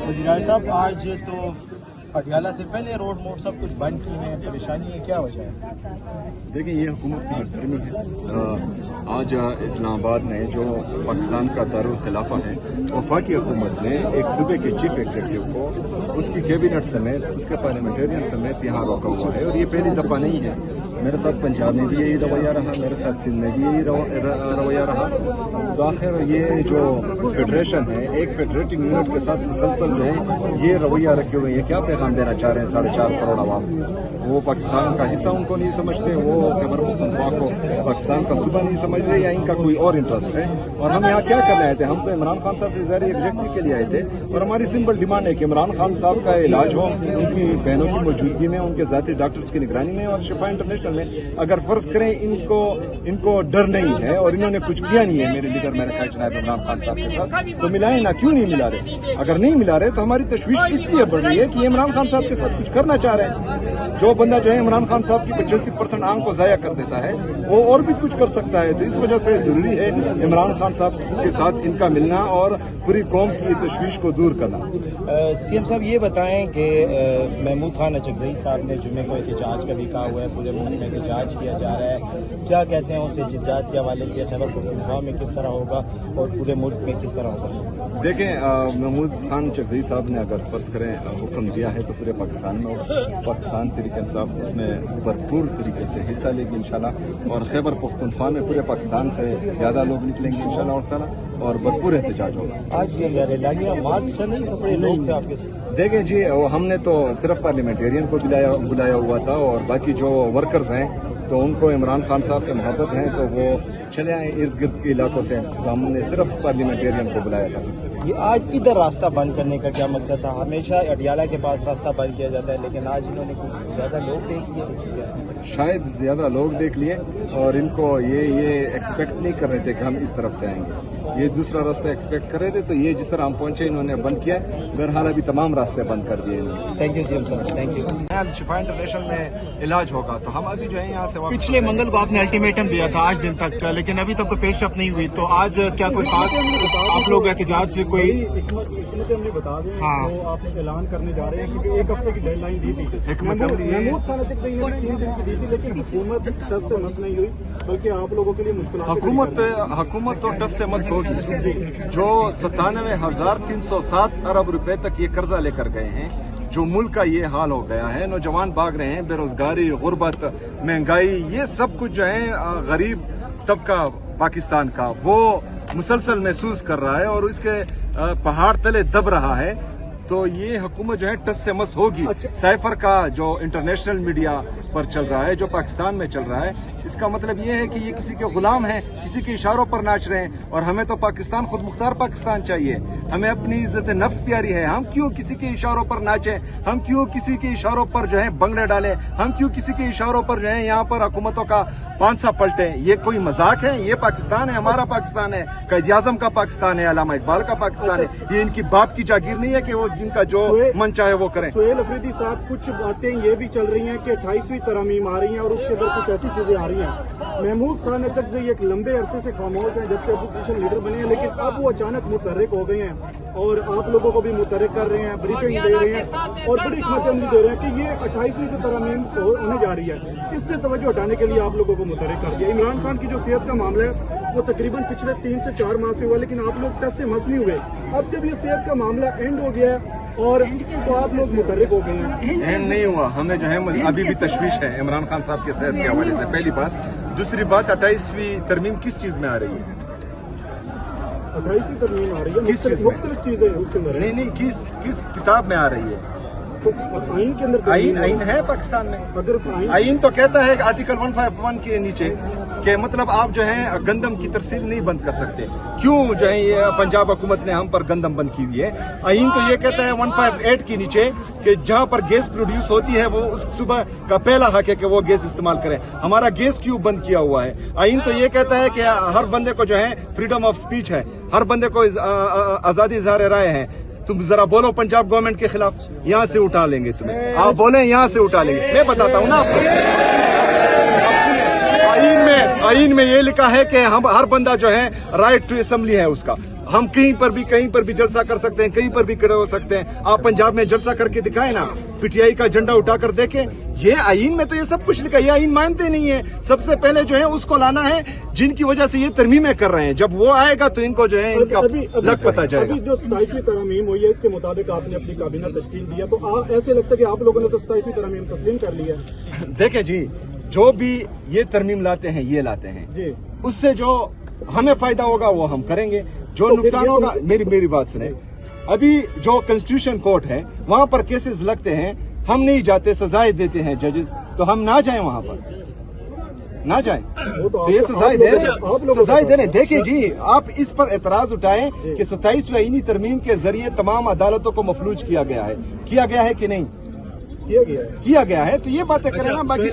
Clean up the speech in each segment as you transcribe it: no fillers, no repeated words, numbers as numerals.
वज़ीर साहब, आज तो पटियाला से पहले रोड मोड सब कुछ बंद किए हैं, परेशानी है, क्या वजह है? देखिए, ये हुकूमत की हटदर्मी है। आज इस्लामाबाद में जो पाकिस्तान का दारुल खिलाफा है, वफाकी हुकूमत ने एक सूबे के चीफ एग्जीक्यूटिव को उसकी कैबिनेट समेत उसके पार्लियामेंटेरियन समेत यहाँ रोका हुआ है। और ये पहली दफ़ा नहीं है। मेरे साथ पंजाब में भी यही रवैया रहा, मेरे साथ सिंध में भी यही रवैया रहा। तो आखिर ये जो फेडरेशन है, एक फेडरेटिंग यूनिट के साथ मुसलसल जो है ये रवैया रखे हुए हैं। क्या पैगाम देना चाह रहे हैं 4.5 करोड़ आवाम? वो पाकिस्तान का हिस्सा उनको नहीं समझते, वो खैबर पख्तूनख्वा को पाकिस्तान का सूबा नहीं समझते, या इनका कोई और इंटरेस्ट है? और हम यहाँ क्या करने आए थे? हम तो इमरान खान साहब से ज़ाहिर एग्जेक्टिव के लिए आए थे, और हमारी सिंपल डिमांड है कि इमरान खान साहब का इलाज हो उनकी बहनों की मौजूदगी में, उनके ज़ाती डॉक्टर्स की निगरानी में। और शिफा इंटरनेशनल में अगर फर्ज करें इनको डर नहीं है और इन्होंने कुछ किया नहीं है मेरे लीडर मेरे ख्याल जनाब इमरान खान साहब के साथ, तो मिलाएं ना। क्यों नहीं मिला रहे? अगर नहीं मिला रहे तो हमारी तशवीश इसलिए बढ़ रही है कि इमरान खान साहब के साथ कुछ करना चाह रहे हैं। जो बंदा जो है इमरान खान साहब की 85% आंख को जाया कर देता है, वो और भी कुछ कर सकता है। तो इस वजह से जरूरी है इमरान खान साहब के साथ इनका मिलना और पूरी कौम की तशवीश को दूर करना। सीएम साहब, ये बताएं कि महमूद खान अचकज़ई साहब ने जुम्मे को एहतजाज का भी कहा हुआ है, पूरे मुल्क में एहतजाज किया जा रहा है, क्या कहते हैं उस एहतजाज के हवाले से? खैबर पख्तूनख्वा में किस तरह होगा और पूरे मुल्क में किस तरह होगा? देखें, महमूद खान अचकज़ई साहब ने अगर फर्ज करें हुक्म दिया है तो पूरे पाकिस्तान में पाकिस्तान तहरीक इंसाफ उसमें भरपूर तरीके से हिस्सा लेगी इंशाल्लाह। और खैबर पख्तूनख्वा में पूरे पाकिस्तान से ज़्यादा लोग निकलेंगे इंशाल्लाह ताला, और भरपूर एहतजाज होगा। आज ये रैलियाँ मार्च से नहीं तो बड़े लोग थे आपके? देखें जी, हमने तो सिर्फ पार्लियामेंटेरियन को बुलाया हुआ था, और बाकी जो वर्कर्स हैं तो उनको इमरान खान साहब से मोहब्बत है तो वो चले आए इर्द गिर्द के इलाकों से, तो हमने सिर्फ पार्लियामेंटेरियन को बुलाया था। ये आज इधर रास्ता बंद करने का क्या मकसद था? हमेशा अडियाला के पास रास्ता बंद किया जाता है, लेकिन आज इन्होंने कुछ ज़्यादा लोग देख लिए, शायद ज़्यादा लोग देख लिए, और इनको ये एक्सपेक्ट नहीं कर रहे थे कि हम इस तरफ से आएंगे। ये दूसरा रास्ता एक्सपेक्ट कर रहे थे, तो ये जिस तरह हम पहुंचे इन्होंने बंद किया। बहरहाल अभी तमाम रास्ते बंद कर दिए इन्होंने। थैंक यू सीएम साहब, थैंक यू। शिफा इंटरनेशनल में इलाज होगा तो हम अभी जो है यहाँ से पिछले मंगल को आपने अल्टीमेटम दिया था 8 दिन तक, लेकिन अभी तक कोई पेशरफ नहीं हुई, तो आज क्या कोई खास आप लोग एहतजाज से कोई? हमने बता दें, हाँ, तो आप ऐलान करने जा रहे हैं क्योंकि 1 हफ्ते की डेडलाइन दी थी। महमूद खान अचकज़ई ने 3 दिन की दी थी, लेकिन हुकूमत टस से मस नहीं हुई, बल्कि आप लोगों के लिए मुश्किल। हुकूमत तो टस से मस होगी। जो 97,307 अरब रुपए तक ये कर्जा लेकर गए हैं, जो मुल्क का ये हाल हो गया है, नौजवान भाग रहे हैं, बेरोजगारी, गुर्बत, महंगाई, ये सब कुछ जो है गरीब तबका पाकिस्तान का वो मुसलसल महसूस कर रहा है और इसके पहाड़ तले दब रहा है। तो ये हुकूमत जो है टस से मस होगी। साइफर का जो इंटरनेशनल मीडिया पर चल रहा है, जो पाकिस्तान में चल रहा है, इसका मतलब ये है कि ये किसी के गुलाम हैं, किसी के इशारों पर नाच रहे हैं। और हमें तो पाकिस्तान खुद मुख्तार पाकिस्तान चाहिए, हमें अपनी इज्जत नफ्स प्यारी है। हम क्यों किसी के इशारों पर नाचें? हम क्यों किसी के इशारों पर जो है बंगड़े डालें? हम क्यों किसी के इशारों पर जो है यहाँ पर हुकूमतों का पांसा पलटे? ये कोई मजाक है? ये पाकिस्तान है, हमारा पाकिस्तान है, क़ायद-ए-आज़म का पाकिस्तान है, अल्लामा इकबाल का पाकिस्तान है। ये इनकी बाप की जागीर नहीं है कि वो जिनका जो मन चाहे वो करें। सुहेल अफरीदी साहब, कुछ बातें ये भी चल रही हैं कि 28वीं तरमीम आ रही है और उसके अंदर कुछ ऐसी चीजें आ रही हैं। महमूद खान अचकज़ई एक लंबे अरसे से खामोश हैं जब से अपोजिशन लीडर बने हैं, लेकिन अब वो अचानक मुतहर्रिक हो गए हैं और आप लोगों को भी मुतहर्रिक कर रहे हैं, ब्रीफिंग दे रहे हैं और बड़ी हिम्मत दे रहे हैं कि ये 28वीं जो तरमीम होने जा रही है, इससे तवज्जो हटाने के लिए आप लोगों को मुतहर्रिक कर दिया। इमरान खान की जो सेहत का मामला है वो तकरीबन पिछले 3 से 4 माह से हुआ, लेकिन आप लोग टस से मस नहीं हुए। अब जब ये सेहत का मामला एंड हो गया है और तो आप लोग मुतहर्रिक हो गए हैं। एंड नहीं हुआ, हमें जो है अभी भी तशवीश है इमरान खान साहब के सेहत के हवाले से, पहली बात। दूसरी बात, 28वीं तरमीम किस चीज में आ रही है? 28वीं तरमीम आ रही है, किस चीज में? मुख्तलिफ चीजें उसके अंदर। नहीं, किस किताब में आ रही है? तो आइन के अंदर आइन है पाकिस्तान में। अगर आइन तो कहता है आर्टिकल 151 के नीचे कि मतलब आप जो है गंदम की तरसील नहीं बंद कर सकते। क्यों जो है ये पंजाब हुकूमत ने हम पर गंदम बंद की हुई है? आइन तो ये कहता है 158 के नीचे कि जहां पर गैस प्रोड्यूस होती है वो उस सुबह का पहला हक है कि वो गैस इस्तेमाल करें। हमारा गैस क्यों बंद किया हुआ है? आइन तो ये कहता है कि हर बंदे को जो है फ्रीडम ऑफ स्पीच है, हर बंदे को आजादी इज़हार राय है। तुम जरा बोलो पंजाब गवर्नमेंट के खिलाफ, यहाँ से उठा लेंगे तुम्हें। आप बोले यहाँ से उठा लेंगे। मैं बताता हूँ ना आपको, आइन में ये लिखा है कि हम हर बंदा जो है राइट टू असेंबली है उसका। हम कहीं पर भी जलसा कर सकते हैं, कहीं पर भी खड़े हो सकते हैं। आप पंजाब में जलसा करके दिखाए ना, पीटीआई का झंडा उठाकर देखें। ये आईन में तो ये सब कुछ लिखा है, ये आईन मानते नहीं है। सबसे पहले जो है उसको लाना है जिनकी वजह से ये तरमीमें कर रहे हैं। जब वो आएगा तो इनको जो है इनका लग पता जाएगा। अभी जो 27वीं तरमीम हुई है इसके मुताबिक आपने अपनी काबीना तश्कील दिया, तो ऐसे लगता है कि आप लोगों ने तो 27वीं तरमीम तस्लीम कर लिया। देखें जी, जो भी ये तरमीम लाते हैं ये लाते हैं जी, उससे जो हमें फायदा होगा वो हम करेंगे, जो तो नुकसान होगा। मेरी बात सुने। अभी जो कॉन्स्टिट्यूशन कोर्ट है वहां पर केसेस लगते हैं, हम नहीं जाते, सजाएं देते हैं जजेस, तो हम ना जाएं वहां पर, ना जाएं। तो ये सजाएं दे रहे। देखिए जी, आप इस पर एतराज उठाएं कि 27वीं आईनी तरमीम के जरिए तमाम अदालतों को मफलूज किया गया है कि नहीं किया गया है, तो ये बातें करें ना। बाकी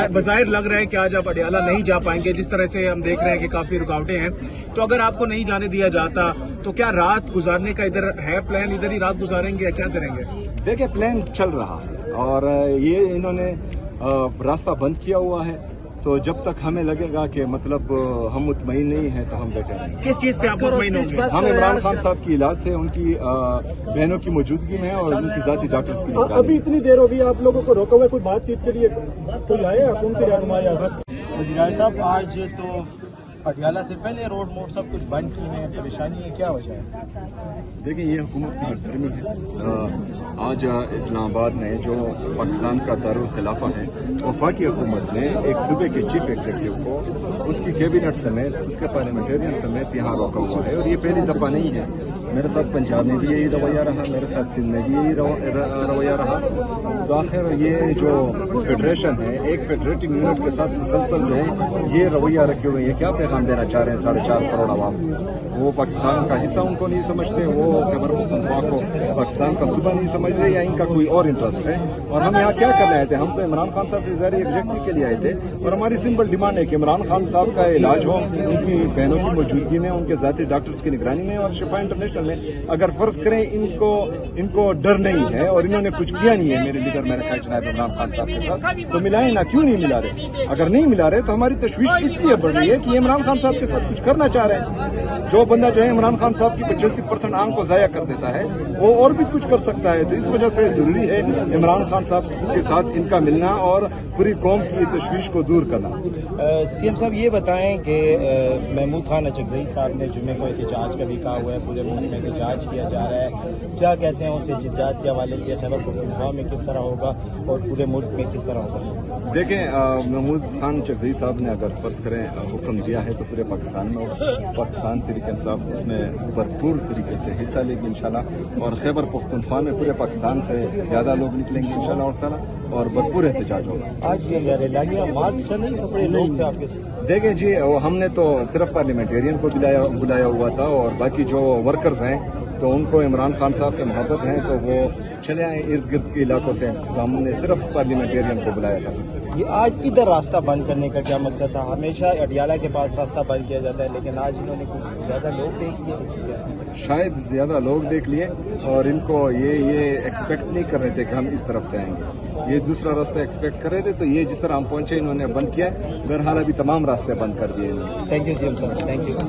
बज़ाहिर लग रहा है कि आज आप अडियाला नहीं जा पाएंगे, जिस तरह से हम देख रहे हैं कि काफी रुकावटें हैं। तो अगर आपको नहीं जाने दिया जाता तो क्या रात गुजारने का इधर है प्लान, इधर ही रात गुजारेंगे या क्या करेंगे? देखिए, प्लान चल रहा है और ये इन्होंने रास्ता बंद किया हुआ है। तो जब तक हमें लगेगा कि मतलब हम मुतमईन नहीं हैं तो हम बैठे रहेंगे। किस चीज से आप मुतमईन होंगे? हम इमरान खान साहब की इलाज से, उनकी बहनों की मौजूदगी में और उनकी जाती डॉक्टर्स की निगरानी। अभी इतनी देर हो गई आप लोगों को रोका हुआ, कोई बातचीत के लिए कोई आए हुकूमती रहनुमा या बस? वज़ीर साहब, आज तो पटियाला से पहले रोड मोड सब कुछ बंद की है, परेशानी है, क्या वजह है? देखिए, ये हुकूमत की हटदर्मी है। आज इस्लामाबाद में जो पाकिस्तान का दारुल खिलाफा है, वफाकी हुकूमत ने एक सूबे के चीफ एग्जीक्यूटिव को उसकी कैबिनेट समेत, उसके पार्लियामेंटेरियन समेत यहाँ रोका हुआ है। और ये पहली दफ़ा नहीं है। मेरे साथ पंजाब में भी यही रवैया रहा, मेरे साथ सिंध में भी यही रवैया रहा। तो आखिर ये जो फेडरेशन है, एक फेडरेटिंग यूनिट के साथ मुसलसल जो है ये रवैया रखे हुए हैं। क्या पैगाम देना चाह रहे हैं 4.5 करोड़ आवाम? वो पाकिस्तान का हिस्सा उनको नहीं समझते, वो खैबर पख्तूनख्वा को पाकिस्तान का सूबा नहीं समझते, या इनका कोई और इंटरेस्ट है? और हम यहाँ क्या करने आए थे? हम तो इमरान खान साहब से ज़ाहिर एग्जेक्टिव के लिए आए थे और हमारी सिंपल डिमांड है कि इमरान खान साहब का इलाज हो उनकी बहनों की मौजूदगी में, उनके ज़ाती डॉक्टर्स की निगरानी में और शिफा इंटरनेशनल में। अगर फर्ज करें इनको डर नहीं है और इन्होंने कुछ किया नहीं है मेरे लीडर मेरे ख्याल जनाब इमरान खान साहब के साथ, तो मिलाएं ना। क्यों नहीं मिला रहे? अगर नहीं मिला रहे तो हमारी तशवीश इसलिए बढ़ रही है कि इमरान खान साहब के साथ कुछ करना चाह रहे हैं। जो बंदा जो है इमरान खान साहब की 85% आंख को जाया कर देता है, वो और भी कुछ कर सकता है। तो इस वजह से जरूरी है इमरान खान साहब के साथ इनका मिलना और पूरी कौम की तशवीश को दूर करना। सीएम साहब, ये बताएं कि महमूद खान अचकज़ई साहब ने जुम्मे को एहतजाज का भी कहा हुआ है, पूरे मुल्क में एहतजाज किया जा रहा है, क्या कहते हैं उस एहतजाज के हवाले से? खैबर पख्तूनख्वा में किस तरह होगा और पूरे मुल्क में किस तरह होगा? देखें, महमूद खान अचकज़ई साहब ने अगर फर्ज करें हुक्म दिया है तो पूरे पाकिस्तान में पाकिस्तान तहरीक इंसाफ उसमें भरपूर तरीके से हिस्सा लेगी इंशाल्लाह। और खैबर पख्तूनख्वा में पूरे पाकिस्तान से ज़्यादा लोग निकलेंगे इंशाल्लाह ताला और भरपूर एहतजाज होगा। आज ये रैलियां मार्च से नहीं तो बड़े लोग थे आपके साथ? देखें जी, हमने तो सिर्फ पार्लियामेंटेरियन को बुलाया हुआ था और बाकी जो वर्कर्स हैं तो उनको इमरान खान साहब से मोहब्बत है तो वो चले आए इर्द गिर्द के इलाकों से। तो हमने सिर्फ पार्लियामेंटेरियन को बुलाया था। ये आज इधर रास्ता बंद करने का क्या मकसद था? हमेशा अडियाला के पास रास्ता बंद किया जाता है, लेकिन आज इन्होंने कुछ ज़्यादा लोग देख लिए, शायद ज़्यादा लोग देख लिए और इनको ये एक्सपेक्ट नहीं कर रहे थे कि हम इस तरफ से आएंगे। ये दूसरा रास्ता एक्सपेक्ट कर रहे थे, तो ये जिस तरह हम पहुंचे इन्होंने बंद किया। बहरहाल अभी तमाम रास्ते बंद कर दिए इन्होंने। थैंक यू सीएम साहब, थैंक यू।